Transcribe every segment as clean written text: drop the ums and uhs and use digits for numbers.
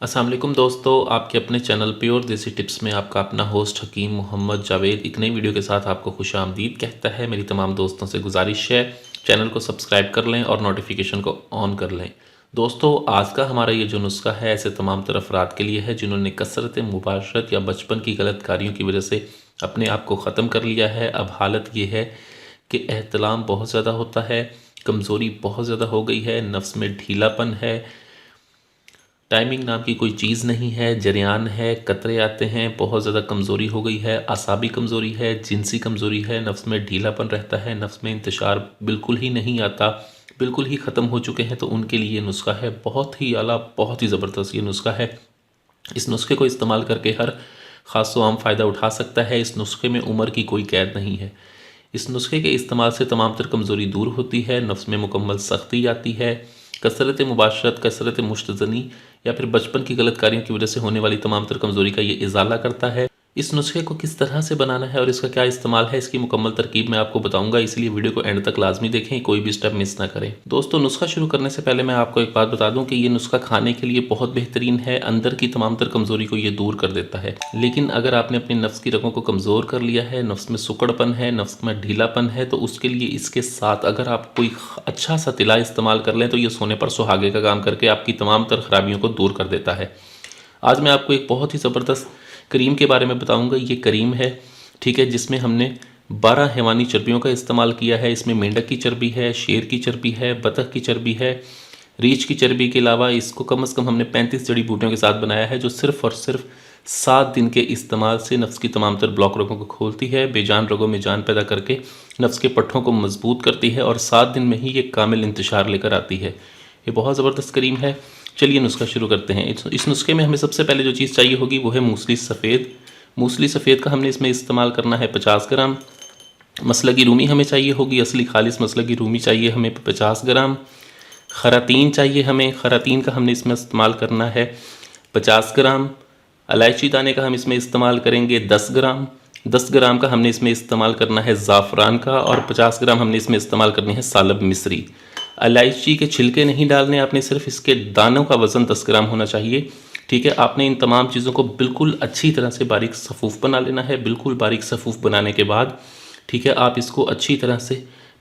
अस्सलाम वालेकुम दोस्तों, आपके अपने चैनल प्योर देसी टिप्स में आपका अपना होस्ट हकीम मोहम्मद जावेद एक नई वीडियो के साथ आपको खुशामदीद कहता है। मेरी तमाम दोस्तों से गुजारिश है चैनल को सब्सक्राइब कर लें और नोटिफिकेशन को ऑन कर लें। दोस्तों, आज का हमारा ये जो नुस्खा है ऐसे तमाम तर अफराद के लिए है जिन्होंने कसरत मुबाशरत या बचपन की गलत कारियों की वजह से अपने आप को ख़त्म कर लिया है। अब हालत ये है कि एहतलाम बहुत ज़्यादा होता है, कमज़ोरी बहुत ज़्यादा हो गई है, नफ्स में ढीलापन है, टाइमिंग नाम की कोई चीज़ नहीं है, जरियान है, कतरे आते हैं, बहुत ज़्यादा कमज़ोरी हो गई है, आसाबी कमज़ोरी है, जिनसी कमज़ोरी है, नफ्स में ढीलापन रहता है, नफ्स में इंतशार बिल्कुल ही नहीं आता, बिल्कुल ही ख़त्म हो चुके हैं। तो उनके लिए ये नुस्खा है बहुत ही आला, बहुत ही ज़बरदस्त ये नुस्खा है। इस नुस्खे को इस्तेमाल करके हर ख़ास व आम फ़ायदा उठा सकता है। इस नुस्खे में उम्र की कोई कैद नहीं है। इस नुस्खे के इस्तेमाल से तमाम तर कमज़ोरी दूर होती है, नफ्स में मुकम्मल सख्ती आती है, कसरत मुबाशरत, कसरत मुश्तज़नी या फिर बचपन की गलत कारियों की वजह से होने वाली तमाम तर कमज़ोरी का ये इजाला करता है। इस नुस्खे को किस तरह से बनाना है और इसका क्या इस्तेमाल है, इसकी मुकम्मल तरकीब मैं आपको बताऊंगा, इसलिए वीडियो को एंड तक लाजमी देखें, कोई भी स्टेप मिस ना करें। दोस्तों, नुस्खा शुरू करने से पहले मैं आपको एक बात बता दूं कि ये नुस्खा खाने के लिए बहुत बेहतरीन है, अंदर की तमाम तर कमज़ोरी को ये दूर कर देता है। लेकिन अगर आपने अपनी नफ्स की रगों को कमज़ोर कर लिया है, नफ्स में सुकड़पन है, नफ्स में ढीलापन है, तो उसके लिए इसके साथ अगर आप कोई अच्छा सा तिला इस्तेमाल कर लें तो ये सोने पर सुहागे का काम करके आपकी तमाम तर खराबियों को दूर कर देता है। आज मैं आपको एक बहुत ही ज़बरदस्त करीम के बारे में बताऊंगा। ये करीम है, ठीक है, जिसमें हमने 12 हैवानी चर्बियों का इस्तेमाल किया है। इसमें मेंढक की चर्बी है, शेर की चर्बी है, बतख की चर्बी है, रीछ की चर्बी के अलावा इसको कम से कम हमने 35 जड़ी बूटियों के साथ बनाया है, जो सिर्फ़ और सिर्फ 7 दिन के इस्तेमाल से नफ्स की तमाम तर ब्लॉक रगों को खोलती है, बेजान रगों में जान पैदा करके नफ्स के पट्ठों को मजबूत करती है और 7 दिन में ही ये कामिल इंतशार लेकर आती है। ये बहुत ज़बरदस्त करीम है। चलिए नुस्खा शुरू करते हैं। इस नुस्खे में हमें सबसे पहले जो चीज़ चाहिए होगी वो है मूसली सफ़ेद। मूसली सफ़ेद का हमने इसमें इस्तेमाल करना है 50 ग्राम। मसलगी रूमी हमें चाहिए होगी, असली खालिस मसलगी रूमी चाहिए हमें 50 ग्राम। खरातीन चाहिए हमें, खरातीन का हमने इसमें इस्तेमाल करना है 50 ग्राम। इलायची दाने का हम इसमें इस्तेमाल करेंगे 10 ग्राम। 10 ग्राम का हमने इसमें इस्तेमाल करना है ज़ाफ़रान का और 50 ग्राम हमने इसमें इस्तेमाल करनी है सालब मिस्री। इलायची के छिलके नहीं डालने, आपने सिर्फ इसके दानों का वज़न 10 ग्राम होना चाहिए, ठीक है। आपने इन तमाम चीज़ों को बिल्कुल अच्छी तरह से बारीक सफ़ूफ़ बना लेना है। बिल्कुल बारीक सफ़ूफ़ बनाने के बाद, ठीक है, आप इसको अच्छी तरह से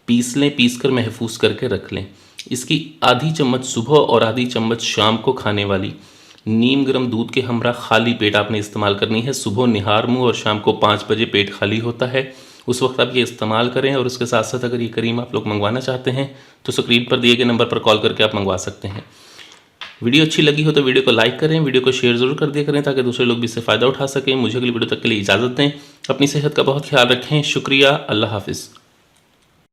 पीस लें, पीस कर महफूज करके रख लें। इसकी आधी चम्मच सुबह और आधी चम्मच शाम को खाने वाली नीम गर्म दूध के हमरा खाली पेट आपने इस्तेमाल करनी है। सुबह निहार मुँह और शाम को 5 बजे पेट खाली होता है, उस वक्त आप ये इस्तेमाल करें। और उसके साथ साथ अगर ये करीम आप लोग मंगवाना चाहते हैं तो स्क्रीन पर दिए गए नंबर पर कॉल करके आप मंगवा सकते हैं। वीडियो अच्छी लगी हो तो वीडियो को लाइक करें, वीडियो को शेयर ज़रूर कर दिया करें ताकि दूसरे लोग भी इससे फ़ायदा उठा सकें। मुझे अगली वीडियो तक के लिए इजाज़त दें। अपनी सेहत का बहुत ख्याल रखें। शुक्रिया। अल्लाह हाफिज़।